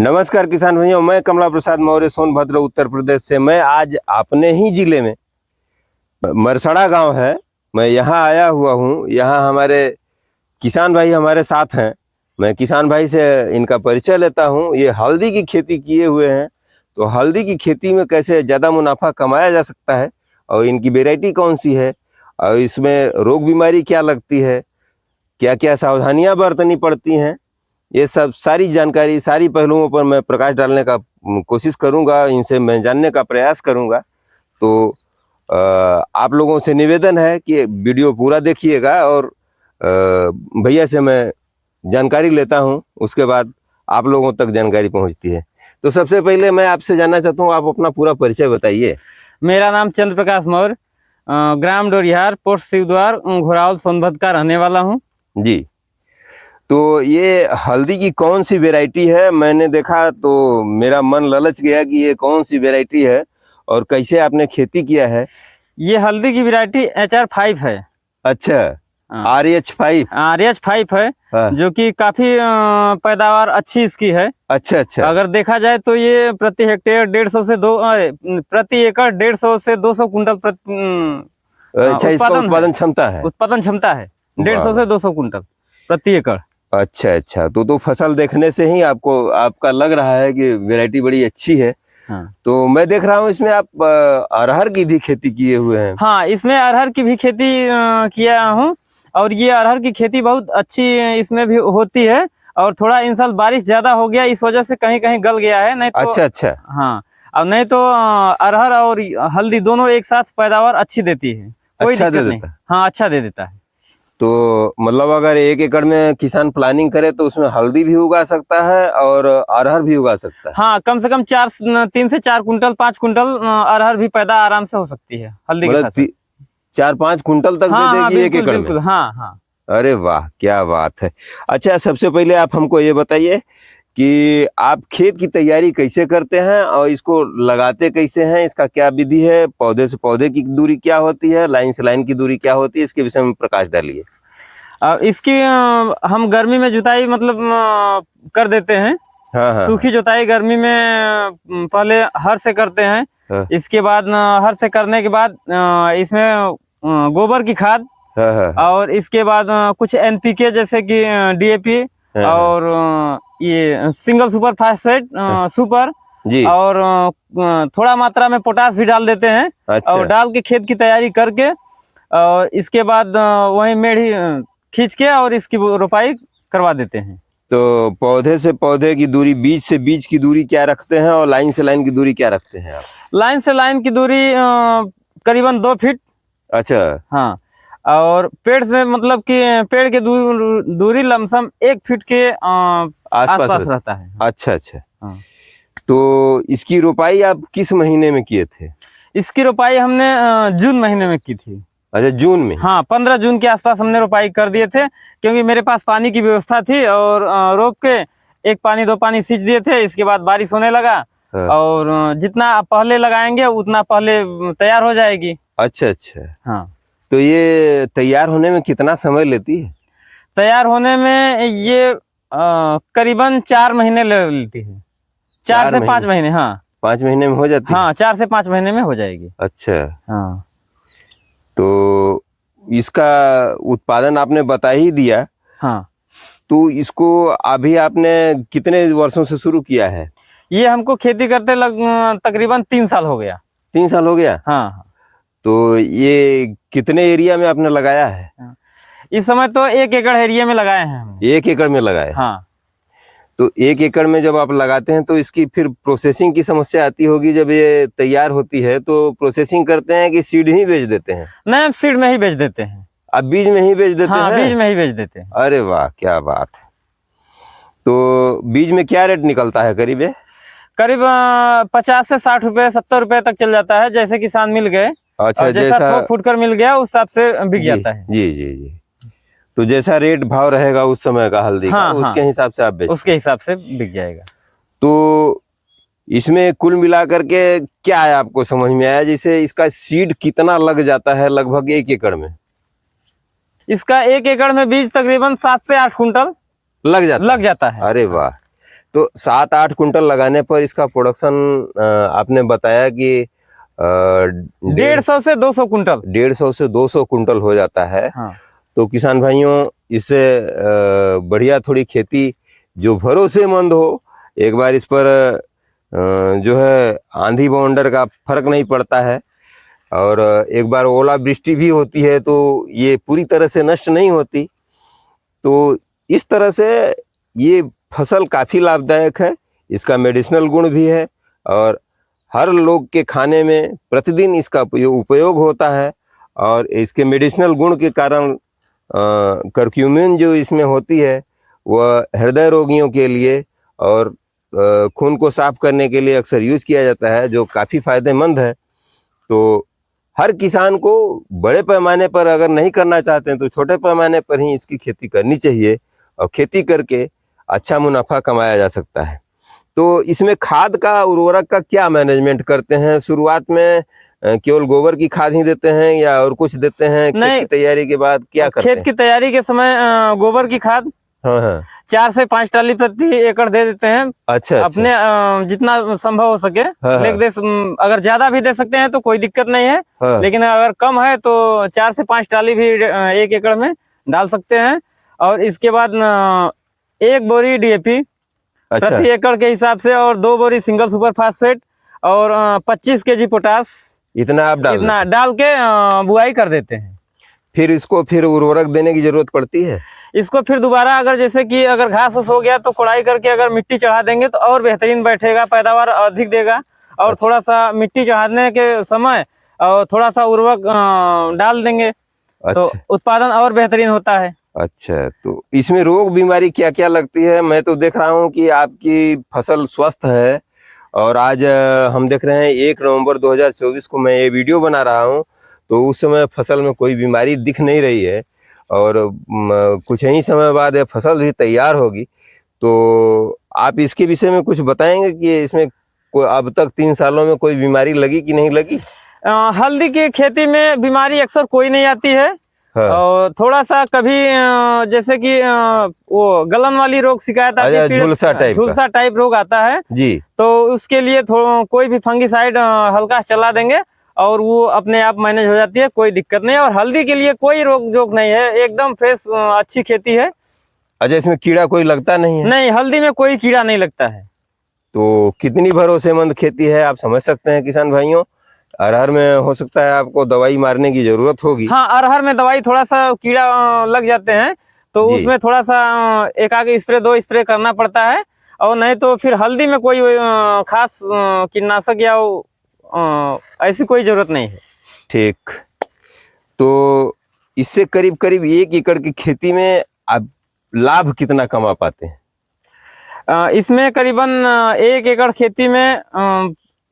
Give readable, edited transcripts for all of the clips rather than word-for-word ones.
नमस्कार किसान भाइयों, मैं कमला प्रसाद मौर्य सोनभद्र उत्तर प्रदेश से। मैं आज अपने ही जिले में मरसड़ा गांव है, मैं यहाँ आया हुआ हूँ। यहाँ हमारे किसान भाई हमारे साथ हैं। मैं किसान भाई से इनका परिचय लेता हूँ। ये हल्दी की खेती किए हुए हैं, तो हल्दी की खेती में कैसे ज़्यादा मुनाफा कमाया जा सकता है और इनकी वैरायटी कौन सी है और इसमें रोग बीमारी क्या लगती है, क्या क्या सावधानियाँ बरतनी पड़ती हैं, ये सब सारी जानकारी, सारी पहलुओं पर मैं प्रकाश डालने का कोशिश करूंगा। इनसे मैं जानने का प्रयास करूंगा। तो आप लोगों से निवेदन है कि वीडियो पूरा देखिएगा और भैया से मैं जानकारी लेता हूं, उसके बाद आप लोगों तक जानकारी पहुंचती है। तो सबसे पहले मैं आपसे जानना चाहता हूं, आप अपना पूरा परिचय बताइए। मेरा नाम चंद्र प्रकाश मौर्य, ग्राम डोरिहार, पोस्ट शिवद्वार, घोरावल, सोनभद्र का रहने वाला हूँ जी। तो ये हल्दी की कौन सी वैरायटी है? मैंने देखा तो मेरा मन ललच गया कि ये कौन सी वैरायटी है और कैसे आपने खेती किया है। ये हल्दी की वैरायटी HR5 है। अच्छा, RH5। RH5 है, हाँ। जो कि काफी पैदावार अच्छी इसकी है। अच्छा अच्छा। अगर देखा जाए तो ये प्रति हेक्टेयर 150 से प्रति एकड़ 150 से 200 कुंटल अच्छा, इसका उत्पादन क्षमता है। उत्पादन क्षमता है 150 से 200 कुंटल प्रति एकड़। अच्छा अच्छा, तो फसल देखने से ही आपका लग रहा है कि वैरायटी बड़ी अच्छी है। हाँ। तो मैं देख रहा हूँ इसमें आप अरहर की भी खेती किए हुए हैं। हाँ, इसमें अरहर की भी खेती किया हूँ और ये अरहर की खेती बहुत अच्छी इसमें भी होती है। और थोड़ा इन साल बारिश ज्यादा हो गया, इस वजह से कहीं कहीं गल गया है, नहीं तो अच्छा अच्छा। हाँ, अब नहीं तो अरहर और हल्दी दोनों एक साथ पैदावार अच्छी देती है, कोई अच्छा दिक्कत नहीं। हाँ, अच्छा दे देता है। तो मतलब अगर 1 एकड़ में किसान प्लानिंग करे तो उसमें हल्दी भी उगा सकता है और अरहर भी उगा सकता है। हाँ, कम से कम 3 से 4 कुंटल 5 कुंटल अरहर भी पैदा आराम से हो सकती है हल्दी के साथ। 4-5 कुंटल तक दे देगी 1 एकड़ में। हाँ हाँ। अरे वाह, क्या बात है। अच्छा, सबसे पहले आप हमको ये बताइए कि आप खेत की तैयारी कैसे करते हैं और इसको लगाते कैसे हैं, इसका क्या विधि है, पौधे से पौधे की दूरी क्या होती है, लाइन से लाइन की दूरी क्या होती है, इसके विषय में प्रकाश डालिए। इसकी हम गर्मी में जुताई मतलब कर देते हैं। हाँ हाँ। सूखी जुताई गर्मी में पहले हर से करते हैं। हाँ। इसके बाद हर से करने के बाद इसमें गोबर की खाद, हाँ हाँ। और इसके बाद कुछ NPK जैसे कि DAP और ये सिंगल सुपर फास्फेट सुपर जी। और थोड़ा मात्रा में पोटास भी डाल देते हैं। अच्छा। और डाल के खेत की तैयारी करके और इसके बाद वही मेढ़ी खींच के और इसकी रोपाई करवा देते हैं। तो पौधे से पौधे की दूरी, बीज से बीज की दूरी क्या रखते हैं और लाइन से लाइन की दूरी क्या रखते हैं आप? लाइन से लाइन की दूरी करीबन 2 फीट। अच्छा। हाँ, और पेड़ से मतलब कि पेड़ के दूरी लमसम 1 फीट के आसपास रहता है। अच्छा अच्छा। हाँ। तो इसकी रोपाई आप किस महीने में किए थे? इसकी रोपाई हमने जून महीने में की थी। अच्छा, जून में? हाँ, 15 जून के आसपास हमने रोपाई कर दिए थे, क्योंकि मेरे पास पानी की व्यवस्था थी और रोप के 1 पानी 2 पानी सींच दिए थे। इसके बाद बारिश होने लगा। हाँ। और जितना पहले लगाएंगे उतना पहले तैयार हो जाएगी। अच्छा अच्छा। हाँ। तो ये तैयार होने में कितना समय लेती है? तैयार होने में ये करीबन 4 महीने लेती है। 4 से 5 महीने। हाँ, 5 महीने में हो जाती है? हाँ, 4 से 5 महीने में हो जाएगी। अच्छा। हाँ। तो इसका उत्पादन आपने बता ही दिया। हाँ। तो इसको अभी आपने कितने वर्षों से शुरू किया है? ये हमको खेती करते तकरीबन 3 साल हो गया। 3 साल हो गया? हाँ। तो ये कितने एरिया में आपने लगाया है? इस समय तो 1 एकड़ एरिया में लगाए हैं हमने। 1 एकड़ में लगाए? हाँ। तो 1 एकड़ में जब आप लगाते हैं तो इसकी फिर प्रोसेसिंग की समस्या आती होगी। जब ये तैयार होती है तो प्रोसेसिंग करते हैं कि सीड ही बेच देते हैं? नहीं, सीड में ही बेच देते हैं। आप बीज में ही बेच देते हैं? हाँ, बीज में ही बेच देते हैं। अरे वाह, क्या बात है। तो बीज में क्या रेट निकलता है करीब? करीब 50 से 60 रुपए 70 रुपए तक चल जाता है, जैसे किसान मिल गए। अच्छा, जैसा थोक फुटकर मिल गया उस हिसाब से बिक जाता है। जी जी जी। तो जैसा रेट भाव रहेगा उस समय का हल्दी का, उसके हिसाब से आप बेचते हैं? उसके हिसाब से बिक जाएगा। तो इसमें कुल मिलाकर के क्या है आपको समझ में आया, जैसे इसका सीड कितना लग जाता है लगभग 1 एकड़ में? इसका 1 एकड़ में बीज तकरीबन 7 से 8 कुंटल लग जाता है। अरे वाह, तो 7-8 कुंटल लगाने पर इसका प्रोडक्शन आपने बताया कि 150 से 200 कुंटल। 150 से 200 कुंटल हो जाता है। हाँ। तो किसान भाइयों, इससे बढ़िया थोड़ी खेती जो भरोसेमंद हो, एक बार इस पर जो है आंधी बवंडर का फर्क नहीं पड़ता है, और एक बार ओलावृष्टि भी होती है तो ये पूरी तरह से नष्ट नहीं होती। तो इस तरह से ये फसल काफ़ी लाभदायक है, इसका मेडिसिनल गुण भी है, और हर लोग के खाने में प्रतिदिन इसका उपयोग होता है। और इसके मेडिसिनल गुण के कारण करक्यूमिन जो इसमें होती है वह हृदय रोगियों के लिए और खून को साफ करने के लिए अक्सर यूज किया जाता है, जो काफ़ी फायदेमंद है। तो हर किसान को बड़े पैमाने पर अगर नहीं करना चाहते हैं तो छोटे पैमाने पर ही इसकी खेती करनी चाहिए, और खेती करके अच्छा मुनाफा कमाया जा सकता है। तो इसमें खाद का, उर्वरक का क्या मैनेजमेंट करते हैं? शुरुआत में केवल गोबर की खाद ही देते हैं या और कुछ देते हैं? खेत की तैयारी के बाद क्या करते हैं? खेत की तैयारी के समय गोबर की खाद हाँ 4 से 5 टाली प्रति एकड़ दे देते हैं। अच्छा, अपने जितना संभव हो सके। लेकिन अगर ज्यादा भी दे सकते हैं तो कोई दिक्कत नहीं है। लेकिन अगर कम है तो 4 से 5 टाली भी 1 एकड़ में डाल सकते हैं। और इसके बाद 1 बोरी DAP प्रति एकड़ के हिसाब से, और 2 बोरी सिंगल सुपर फास्फेट, और 25 kg पोटास, इतना डाल के बुआई कर देते हैं। फिर इसको उर्वरक देने की जरूरत पड़ती है? इसको फिर दोबारा अगर जैसे कि अगर घास हो गया तो कोड़ाई करके अगर मिट्टी चढ़ा देंगे तो और बेहतरीन बैठेगा, पैदावार अधिक देगा। और थोड़ा सा मिट्टी चढ़ाने के समय और थोड़ा सा उर्वरक डाल देंगे तो उत्पादन और बेहतरीन होता है। अच्छा, तो इसमें रोग बीमारी क्या क्या लगती है? मैं तो देख रहा हूँ कि आपकी फसल स्वस्थ है, और आज हम देख रहे हैं 1 नवंबर 2024 को मैं ये वीडियो बना रहा हूँ, तो उस समय फसल में कोई बीमारी दिख नहीं रही है, और कुछ ही समय बाद ये फसल भी तैयार होगी। तो आप इसके विषय में कुछ बताएंगे कि इसमें कोई अब तक 3 सालों में कोई बीमारी लगी कि नहीं लगी? हल्दी की खेती में बीमारी अक्सर कोई नहीं आती है। और थोड़ा सा कभी जैसे कि वो गलन वाली रोग शिकायत आती है, झुलसा टाइप रोग आता है जी, तो उसके लिए कोई भी फंगिसाइड हल्का चला देंगे और वो अपने आप मैनेज हो जाती है, कोई दिक्कत नहीं। और हल्दी के लिए कोई रोग जोग नहीं है, एकदम फ्रेश अच्छी खेती है। अच्छा, इसमें कीड़ा कोई लगता नहीं है? नहीं, हल्दी में कोई कीड़ा नहीं लगता है। तो कितनी भरोसेमंद खेती है आप समझ सकते हैं किसान भाइयों। अरहर में हो सकता है आपको दवाई मारने की जरूरत होगी। हाँ, अरहर में दवाई थोड़ा सा कीड़ा लग जाते हैं तो उसमें थोड़ा सा 1 आगे स्प्रे 2 स्प्रे करना पड़ता है, और नहीं तो फिर हल्दी में कोई खास कीटनाशक या ऐसी कोई जरूरत नहीं है। ठीक, तो इससे करीब करीब 1 एकड़ की खेती में आप लाभ कितना कमा पाते हैं? इसमें करीबन 1 एकड़ खेती में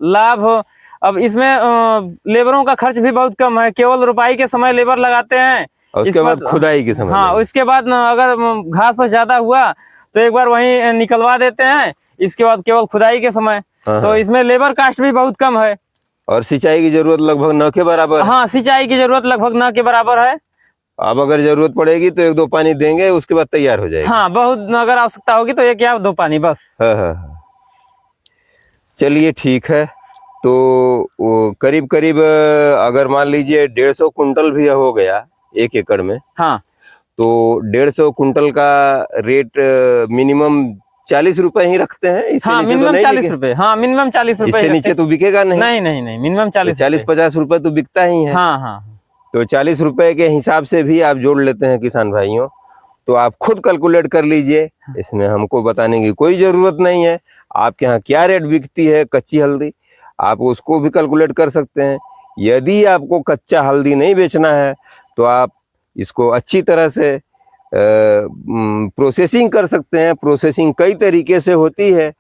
लाभ, अब इसमें लेबरों का खर्च भी बहुत कम है, केवल रुपाई के समय लेबर लगाते हैं, उसके बाद खुदाई के समय। हाँ, उसके बाद अगर घास ज्यादा हुआ तो एक बार वहीं निकलवा देते हैं, इसके बाद केवल खुदाई के समय। तो इसमें लेबर कास्ट भी बहुत कम है, और सिंचाई की जरूरत लगभग न के बराबर। हाँ, सिंचाई की जरूरत लगभग न के बराबर है। अब अगर जरूरत पड़ेगी तो 1-2 पानी देंगे, उसके बाद तैयार हो जाएगी। हाँ, बहुत अगर आवश्यकता होगी तो 1 या 2 पानी बस। चलिए ठीक है, तो करीब करीब अगर मान लीजिए 150 कुंटल भी हो गया 1 एकड़ में, हाँ, तो 150 कुंटल का रेट मिनिमम 40 रुपए ही रखते हैं। इससे हाँ, मिनिमम 40 रुपए। हाँ, मिनिमम 40 रुपए। इससे नीचे तो बिकेगा नहीं। नहीं, मिनिमम 40-50 रुपए तो बिकता ही है। हाँ। तो 40 रुपए के हिसाब से भी आप जोड़ लेते हैं किसान भाइयों, तो आप खुद कैलकुलेट कर लीजिए, इसमें हमको बताने की कोई जरूरत नहीं है। आपके यहाँ क्या रेट बिकती है कच्ची हल्दी, आप उसको भी कैलकुलेट कर सकते हैं। यदि आपको कच्चा हल्दी नहीं बेचना है तो आप इसको अच्छी तरह से प्रोसेसिंग कर सकते हैं। प्रोसेसिंग कई तरीके से होती है।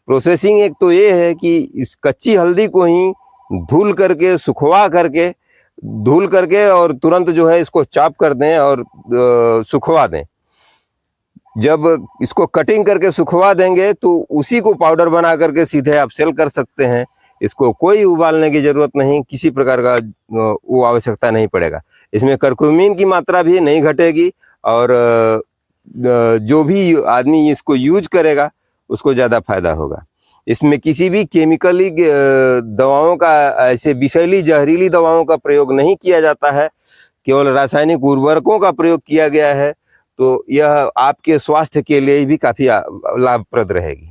प्रोसेसिंग एक तो ये है कि इस कच्ची हल्दी को ही धुल करके धुल करके और तुरंत जो है इसको चॉप कर दें और सुखवा दें। जब इसको कटिंग करके सुखवा देंगे तो उसी को पाउडर बना करके सीधे आप सेल कर सकते हैं। इसको कोई उबालने की जरूरत नहीं, किसी प्रकार का वो आवश्यकता नहीं पड़ेगा। इसमें करक्यूमिन की मात्रा भी नहीं घटेगी, और जो भी आदमी इसको यूज करेगा उसको ज़्यादा फायदा होगा। इसमें किसी भी केमिकली दवाओं का, ऐसे विषैली जहरीली दवाओं का प्रयोग नहीं किया जाता है, केवल रासायनिक उर्वरकों का प्रयोग किया गया है। तो यह आपके स्वास्थ्य के लिए भी काफ़ी लाभप्रद रहेगी।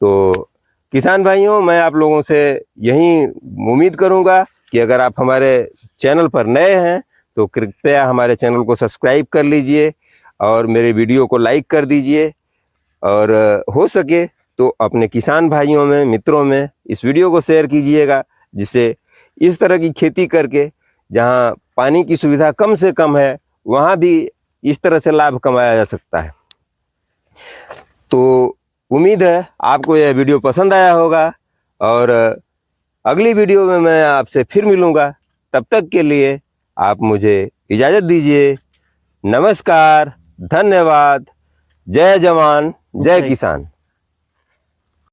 तो किसान भाइयों, मैं आप लोगों से यही उम्मीद करूंगा कि अगर आप हमारे चैनल पर नए हैं तो कृपया हमारे चैनल को सब्सक्राइब कर लीजिए और मेरे वीडियो को लाइक कर दीजिए, और हो सके तो अपने किसान भाइयों में, मित्रों में इस वीडियो को शेयर कीजिएगा, जिससे इस तरह की खेती करके जहां पानी की सुविधा कम से कम है वहां भी इस तरह से लाभ कमाया जा सकता है। तो उम्मीद है आपको यह वीडियो पसंद आया होगा, और अगली वीडियो में मैं आपसे फिर मिलूंगा। तब तक के लिए आप मुझे इजाज़त दीजिए। नमस्कार, धन्यवाद, जय जवान, जय किसान।